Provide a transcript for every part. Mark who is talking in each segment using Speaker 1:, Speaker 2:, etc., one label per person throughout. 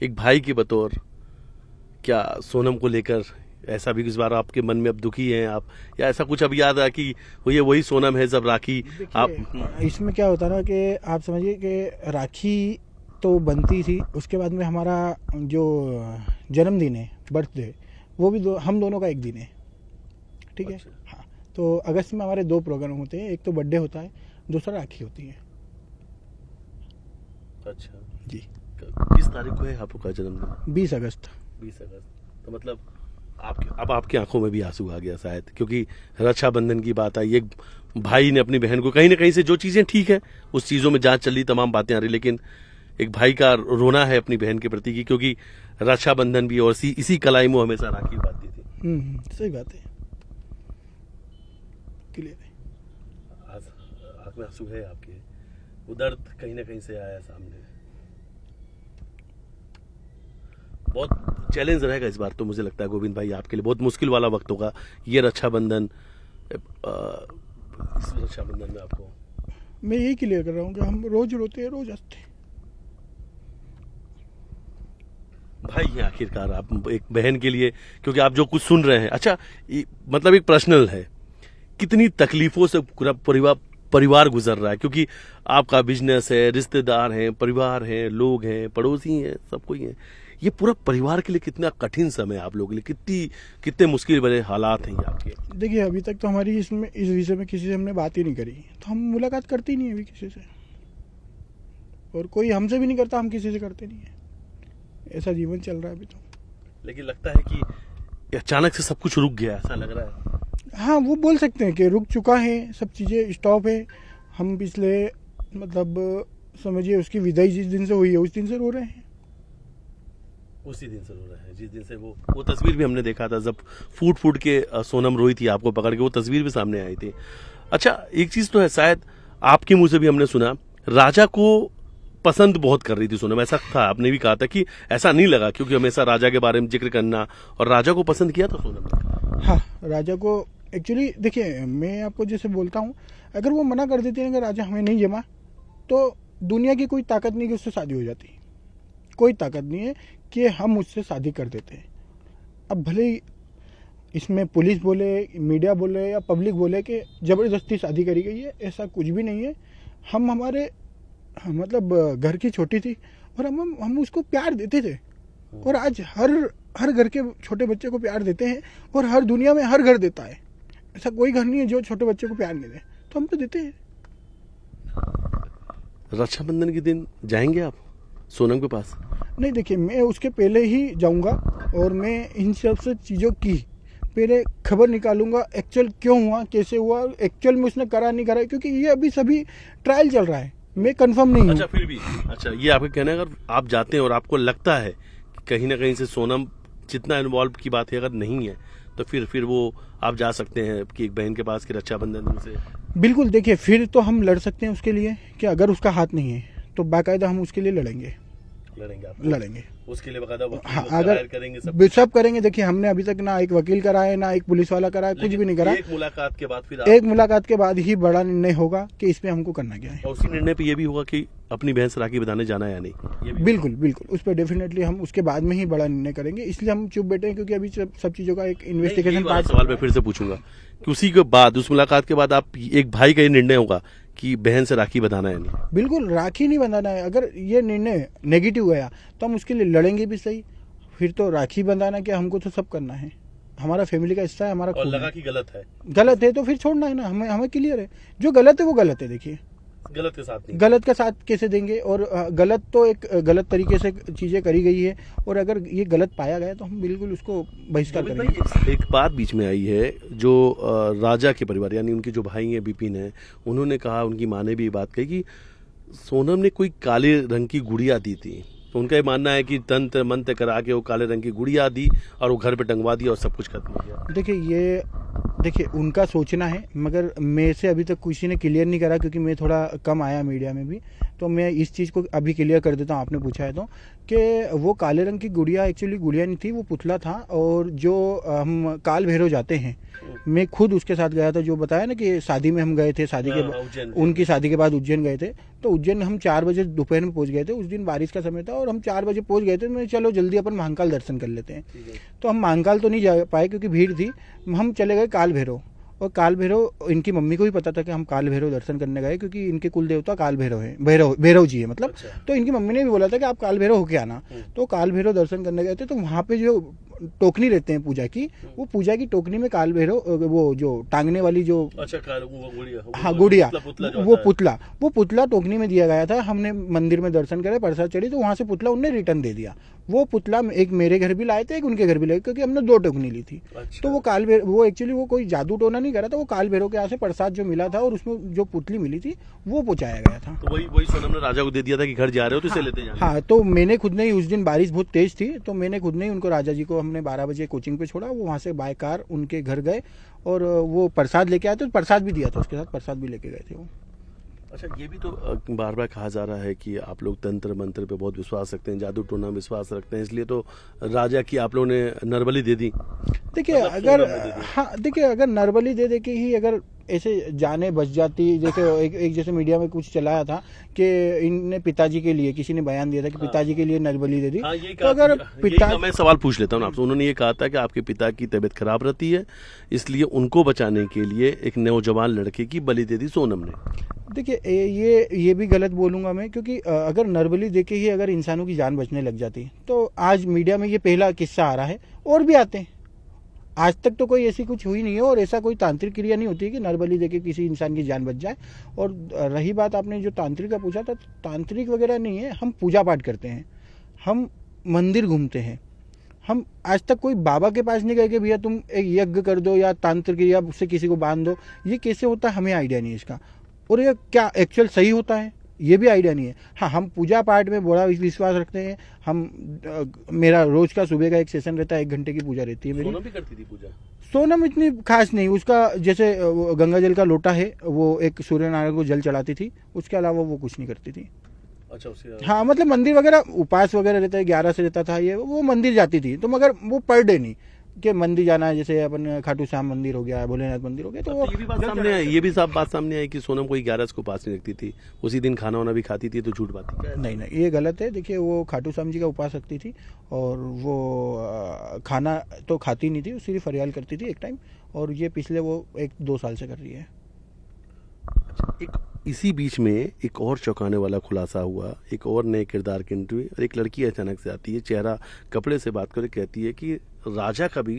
Speaker 1: एक भाई के बतौर क्या सोनम को लेकर ऐसा भी इस बार आपके मन में अब दुखी हैं आप, या ऐसा कुछ अब याद आया कि वो ये वही सोनम है जब राखी आप?
Speaker 2: इसमें क्या होता ना कि आप समझिए कि राखी तो बनती थी, उसके बाद में हमारा जो जन्मदिन है, बर्थडे, वो भी हम दोनों का एक दिन है, ठीक है।
Speaker 1: अच्छा।
Speaker 2: हाँ, तो अगस्त में हमारे 2 प्रोग्राम होते हैं, एक तो बर्थडे होता है, दूसरा राखी होती है।
Speaker 1: अच्छा
Speaker 2: जी।
Speaker 1: किस तारीख को है आपका जन्मदिन?
Speaker 2: 20 अगस्त।
Speaker 1: 20 अगस्त। तो मतलब अब आपकी आंखों में भी आंसू आ गया शायद, क्योंकि रक्षाबंधन की बात आई, एक भाई ने अपनी बहन को कहीं ना कहीं से, जो चीजें ठीक है उस चीजों में जांच चल रही, तमाम बातें आ रही, लेकिन एक भाई का रोना है अपनी बहन के प्रति की, क्योंकि रक्षाबंधन भी और इसी कलाई में हमेशा राखी बांधती थी।
Speaker 2: सही बात है, क्लियर है।
Speaker 1: आज आंख में आंसू है आपके, वो दर्द कहीं ना कहीं से आया सामने। बहुत चैलेंज रहेगा इस बार तो, मुझे लगता है गोविंद भाई आपके लिए बहुत मुश्किल वाला वक्त होगा ये रक्षाबंधन। इस रक्षाबंधन में आपको
Speaker 2: मैं यही क्लियर कर रहा हूँ कि हम रोज रोते हैं, रोज हंसते हैं।
Speaker 1: भाई हैं आखिरकार आप एक बहन के लिए, क्योंकि आप जो कुछ सुन रहे हैं, अच्छा मतलब एक पर्सनल है, कितनी तकलीफों से पूरा परिवार गुजर रहा है, क्योंकि आपका बिजनेस है, रिश्तेदार हैं, परिवार हैं, लोग हैं, पड़ोसी हैं, सब कोई हैं, ये पूरा परिवार के लिए कितना कठिन समय है आप लोगों के लिए, कितने मुश्किल भरे हालात हैं ये आपके?
Speaker 2: देखिए, अभी तक तो हमारी इस विषय में किसी से हमने बात ही नहीं करी, तो हम मुलाकात करते ही नहीं अभी किसी से, और कोई हमसे भी नहीं करता, हम किसी से करते नहीं है। ऐसा जीवन चल रहा है अभी तो।
Speaker 1: लेकिन लगता है कि अचानक से सब कुछ रुक गया, ऐसा लग रहा है।
Speaker 2: हाँ, वो बोल सकते हैं कि रुक चुका है, सब चीज़ें स्टॉप है। हम पिछले मतलब समझिए उसकी विदाई जिस दिन से हुई है उस दिन से रो रहे हैं।
Speaker 1: उसी दिन से रो रहे हैं जिस दिन से वो तस्वीर भी हमने देखा था, जब फूट के सोनम रोई थी आपको पकड़ के, वो तस्वीर भी सामने आई थी। अच्छा, एक चीज तो है, शायद आपके मुंह से भी हमने सुना, राजा को पसंद बहुत कर रही थी सोनम, ऐसा था, आपने भी कहा था कि ऐसा नहीं लगा क्योंकि हमेशा राजा के बारे में जिक्र करना, और राजा को पसंद किया था सोनम ने?
Speaker 2: हाँ, राजा को एक्चुअली देखिए, मैं आपको जैसे बोलता हूँ, अगर वो मना कर देती है कि राजा हमें नहीं जमा, तो दुनिया की कोई ताकत नहीं कि उससे शादी हो जाती, कोई ताकत नहीं है कि हम उससे शादी कर देते हैं। अब भले ही इसमें पुलिस बोले, मीडिया बोले या पब्लिक बोले कि ज़बरदस्ती शादी करी गई है, ऐसा कुछ भी नहीं है। हम हमारे मतलब घर की छोटी थी और हम उसको प्यार देते थे, और आज हर घर के छोटे बच्चे को प्यार देते हैं, और हर दुनिया में हर घर देता है। ऐसा कोई घर नहीं है जो छोटे बच्चे को प्यार नहीं दे, तो हम तो देते हैं।
Speaker 1: रक्षाबंधन के दिन जाएंगे आप सोनम के पास?
Speaker 2: नहीं, देखिए, मैं उसके पहले ही जाऊंगा, और मैं इन सब से चीज़ों की पहले खबर निकालूंगा, एक्चुअल क्यों हुआ, कैसे हुआ, एक्चुअल में उसने करा नहीं करा, क्योंकि ये अभी सभी ट्रायल चल रहा है, मैं कंफर्म नहीं हूँ।
Speaker 1: अच्छा, फिर भी अच्छा, ये आपका कहना है, अगर आप जाते हैं और आपको लगता है कि कहीं ना कहीं से सोनम जितना इन्वॉल्व की बात है अगर नहीं है, तो फिर वो आप जा सकते हैं कि एक बहन के पास की रक्षाबंधन से?
Speaker 2: बिल्कुल, देखिए, फिर तो हम लड़ सकते हैं उसके लिए कि अगर उसका हाथ नहीं है तो बाकायदा हम उसके लिए लड़ेंगे
Speaker 1: आप
Speaker 2: लड़ेंगे
Speaker 1: उसके लिए बकायदा
Speaker 2: हाँ,
Speaker 1: वकील
Speaker 2: अगर
Speaker 1: करेंगे,
Speaker 2: सब करेंगे। देखिए, हमने अभी तक ना एक वकील कराया, ना एक पुलिस वाला कराया, कुछ भी नहीं करा।
Speaker 1: एक मुलाकात के बाद फिर
Speaker 2: एक मुलाकात के बाद ही बड़ा निर्णय होगा कि इस पे हमको करना क्या है,
Speaker 1: और उसी निर्णय पे ये भी होगा कि अपनी बहन से राखी बंधाने जाना है या नहीं, ये भी?
Speaker 2: बिल्कुल, उस पर डेफिनेटली हम उसके बाद में ही बड़ा निर्णय करेंगे। इसलिए हम चुप बैठे हैं, क्योंकि अभी सब चीज़ों का एक इन्वेस्टिगेशन पार्ट।
Speaker 1: सवाल मैं फिर से पूछूंगा कि उसी के बाद, उस मुलाकात के बाद आप एक भाई का ये निर्णय होगा कि बहन से राखी बंधाना है नहीं?
Speaker 2: बिल्कुल, राखी नहीं बंधाना है। अगर ये निर्णय नेगेटिव गया तो हम उसके लिए लड़ेंगे भी सही, फिर तो राखी बंधाना क्या, हमको तो सब करना है, हमारा फैमिली का हिस्सा है, हमारा
Speaker 1: और
Speaker 2: खून
Speaker 1: लगा
Speaker 2: है।
Speaker 1: कि गलत है
Speaker 2: तो फिर छोड़ना है ना, हमें क्लियर है, जो गलत है वो गलत है। देखिए,
Speaker 1: गलत के साथ नहीं,
Speaker 2: गलत का साथ कैसे देंगे, और गलत तो एक गलत तरीके से चीजें करी गई है, और अगर ये गलत पाया गया तो हम बिल्कुल उसको बहिष्कार करेंगे।
Speaker 1: एक बात बीच में आई है, जो राजा के परिवार यानी उनके जो भाई हैं विपिन है, उन्होंने कहा, उनकी माँ ने भी ये बात कही कि सोनम ने कोई काले रंग की गुड़िया दी थी, तो उनका ये मानना है कि तंत्र मंत्र करा के वो काले रंग की गुड़िया दी और वो घर पे टंगवा दी और सब कुछ खत्म हो गया।
Speaker 2: देखिए, उनका सोचना है, मगर मेरे से अभी तक किसी ने क्लियर नहीं करा, क्योंकि मैं थोड़ा कम आया मीडिया में भी, तो मैं इस चीज़ को अभी क्लियर कर देता हूँ, आपने पूछा है तो, कि वो काले रंग की गुड़िया एक्चुअली गुड़िया नहीं थी, वो पुतला था। और जो हम काल भैरव जाते हैं, मैं खुद उसके साथ गया था, जो बताया ना कि शादी में हम गए थे, शादी के उनकी शादी के बाद उज्जैन गए थे। तो उज्जैन हम 4 बजे दोपहर में पहुंच गए थे, उस दिन बारिश का समय था और हम 4 बजे पहुंच गए थे। मैं चलो जल्दी अपन महाकाल दर्शन कर लेते हैं। तो हम महाकाल तो नहीं जा पाए क्योंकि भीड़ थी, हम चले गए काल भैरव। और काल भैरव, इनकी मम्मी को भी पता था कि हम काल भैरव दर्शन करने गए, क्योंकि इनके कुल देवता काल भैरव है, भैरव जी है मतलब।
Speaker 1: अच्छा।
Speaker 2: तो इनकी मम्मी ने भी बोला था कि आप काल भैरव होके आना। तो काल भैरव दर्शन करने गए थे, तो वहाँ पे जो टोकनी रहते हैं पूजा की, वो पूजा की टोकनी में काल भैरव, वो जो टांगने वाली जो,
Speaker 1: अच्छा, वो गुड़िया,
Speaker 2: हाँ गुड़िया, वो
Speaker 1: पुतला
Speaker 2: पुतला टोकनी में दिया गया था। हमने मंदिर में दर्शन करे, प्रसाद चढ़ी, तो वहाँ से पुतला उनने रिटर्न दे दिया। वो पुतला एक मेरे घर भी लाए थे, एक उनके घर भी लाए, क्योंकि हमने 2 टोकनी ली थी।
Speaker 1: अच्छा।
Speaker 2: तो वो काल भैरव, वो एक्चुअली वो कोई जादू टोना नहीं करा था, वो काल भैरव के यहाँ से प्रसाद जो मिला था और उसमें जो पुतली मिली थी वो पहुंचाया गया था।
Speaker 1: तो वही सोनम ने राजा को दे दिया था कि घर जा रहे हो तो इसे लेते जाना।
Speaker 2: हाँ, तो मैंने खुद ने ही, उस दिन बारिश बहुत तेज थी, तो मैंने खुद ने ही उनको, राजा जी को हमने 12 बजे कोचिंग पे छोड़ा, वो वहाँ से बाय कार उनके घर गए और वो प्रसाद लेके आए थे। प्रसाद भी दिया था उसके साथ, प्रसाद भी लेके गए थे वो।
Speaker 1: अच्छा, ये भी तो बार बार कहा जा रहा है कि आप लोग तंत्र मंत्र पे बहुत विश्वास रखते हैं, जादू टोना में विश्वास रखते हैं, इसलिए तो राजा की आप लोगों ने नरबली दे दी।
Speaker 2: देखिए
Speaker 1: मतलब
Speaker 2: अगर,
Speaker 1: सोनम ने दे दी।
Speaker 2: हाँ देखिए, अगर नरबली दे के ही अगर ऐसे जाने बच जाती, जैसे एक जैसे मीडिया में कुछ चलाया था कि इनने पिताजी के लिए, किसी ने बयान दिया था कि पिताजी के लिए नरबली दे दी।
Speaker 1: हाँ,
Speaker 2: तो अगर पिता,
Speaker 1: मैं सवाल पूछ लेता हूँ आपसे। उन्होंने ये कहा था कि आपके पिता की तबीयत खराब रहती है, इसलिए उनको बचाने के लिए एक नौजवान लड़के की बलि दे दी सोनम ने।
Speaker 2: देखिए ये भी गलत बोलूंगा मैं, क्योंकि अगर नरबली देके ही अगर इंसानों की जान बचने लग जाती, तो आज मीडिया में ये पहला किस्सा आ रहा है, और भी आते हैं। आज तक तो कोई ऐसी कुछ हुई नहीं है, और ऐसा कोई तांत्रिक क्रिया नहीं होती है कि नरबली देके किसी इंसान की जान बच जाए। और रही बात आपने जो तांत्रिक का पूछा था, तांत्रिक वगैरह नहीं है, हम पूजा पाठ करते हैं, हम मंदिर घूमते हैं। हम आज तक कोई बाबा के पास नहीं गए कि भैया तुम एक यज्ञ कर दो या तांत्रिक क्रिया से किसी को बांध दो। ये कैसे होता है हमें आइडिया नहीं है इसका, और ये क्या एक्चुअल सही होता है ये भी आइडिया नहीं है। हाँ, हम पूजा पाठ में बड़ा विश्वास रखते हैं। मेरा रोज का सुबह का एक सेशन रहता है, 1 घंटे की पूजा रहती है मेरी।
Speaker 1: सोनम भी करती थी पूजा?
Speaker 2: सोनम इतनी खास नहीं, उसका जैसे गंगा जल का लोटा है, वो एक सूर्य नारायण को जल चढ़ाती थी, उसके अलावा वो कुछ नहीं करती थी।
Speaker 1: अच्छा, उसके
Speaker 2: हाँ, मतलब मंदिर वगैरह उपास वगैरह रहता है, 11 से रहता था ये, वो मंदिर जाती थी, तो मगर वो पर डे नहीं कि मंदिर जाना है, जैसे अपन खाटू श्याम मंदिर हो गया, भोलेनाथ मंदिर हो गया, तो
Speaker 1: ये भी बात सामने आई, ये भी साफ बात सामने आई कि सोनम कोई 11 को पास नहीं रखती थी, उसी दिन खाना वाना भी खाती थी, तो झूठ बात है।
Speaker 2: नहीं, ये गलत है। देखिए, वो खाटू श्याम जी का उपास रखती थी, और वो खाना तो खाती नहीं थी, सिर्फ फरियाल करती थी एक टाइम, और ये पिछले वो 1-2 साल से कर रही है।
Speaker 1: एक इसी बीच में एक और चौंकाने वाला खुलासा हुआ, एक और नए किरदार की इंटरव्यू, और एक लड़की अचानक से आती है, चेहरा कपड़े से बात करके कहती है कि राजा का भी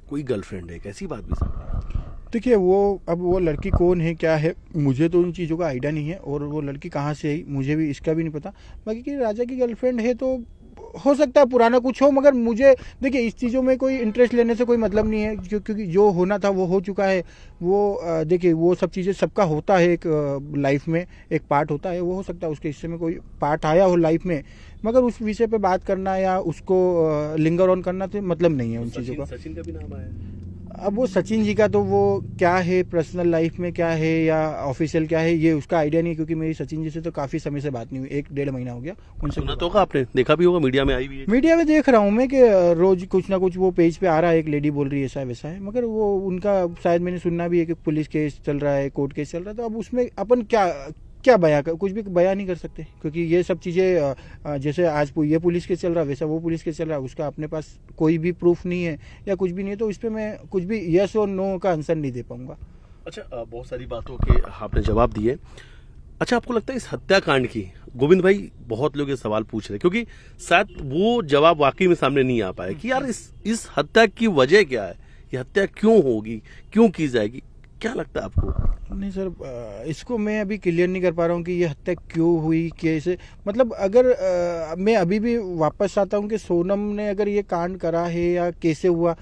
Speaker 1: कोई गर्लफ्रेंड है। कैसी बात भी सामने?
Speaker 2: देखिए, अब वो लड़की कौन है, क्या है, मुझे तो उन चीज़ों का आइडिया नहीं है, और वो लड़की कहाँ से आई मुझे भी इसका भी नहीं पता। बाकी कि राजा की गर्लफ्रेंड है तो हो सकता है पुराना कुछ हो, मगर मुझे देखिए इस चीज़ों में कोई इंटरेस्ट लेने से कोई मतलब नहीं है, क्योंकि जो होना था वो हो चुका है। वो देखिए, वो सब चीज़ें सबका होता है, एक लाइफ में एक पार्ट होता है, वो हो सकता है उसके हिस्से में कोई पार्ट आया हो लाइफ में, मगर उस विषय पे बात करना या उसको लिंगर ऑन करना तो मतलब नहीं है उन चीज़ों का।
Speaker 1: सचिन का भी नाम आया।
Speaker 2: अब वो सचिन जी का तो वो क्या है, पर्सनल लाइफ में क्या है या ऑफिशियल क्या है, ये उसका आइडिया नहीं, क्योंकि मेरी सचिन जी से तो काफ़ी समय से बात नहीं हुई, 1-1.5 महीना हो गया उनसे।
Speaker 1: सुना तो होगा आपने, देखा भी होगा, मीडिया में आई भी है।
Speaker 2: मीडिया में देख रहा हूँ मैं कि रोज कुछ ना कुछ वो पेज पे आ रहा है, एक लेडी बोल रही है ऐसा है वैसा है, मगर वो उनका शायद मैंने सुनना भी है कि पुलिस केस चल रहा है, कोर्ट केस चल रहा है, तो अब उसमें अपन क्या बयां कुछ भी बयां नहीं कर सकते, क्योंकि ये सब चीज़ें जैसे आज ये पुलिस केस चल रहा है, वैसा वो पुलिस केस चल रहा है, उसका अपने पास कोई भी प्रूफ नहीं है या कुछ भी नहीं है, तो इस पर मैं कुछ भी यस और नो का आंसर नहीं दे पाऊंगा।
Speaker 1: अच्छा, बहुत सारी बातों के आपने जवाब दिए। अच्छा, आपको लगता है इस हत्याकांड की, गोविंद भाई बहुत लोग ये सवाल पूछ रहे हैं, क्योंकि शायद वो जवाब वाकई में सामने नहीं आ पाए कि यार इस हत्या की वजह क्या है, ये हत्या क्यों होगी, क्यों की जाएगी, क्या लगता है आपको?
Speaker 2: नहीं सर, इसको मैं अभी क्लियर नहीं कर पा रहा हूँ कि ये हत्या क्यों हुई, कैसे, मतलब अगर मैं अभी भी वापस आता हूँ कि सोनम ने अगर ये कांड करा है या कैसे हुआ,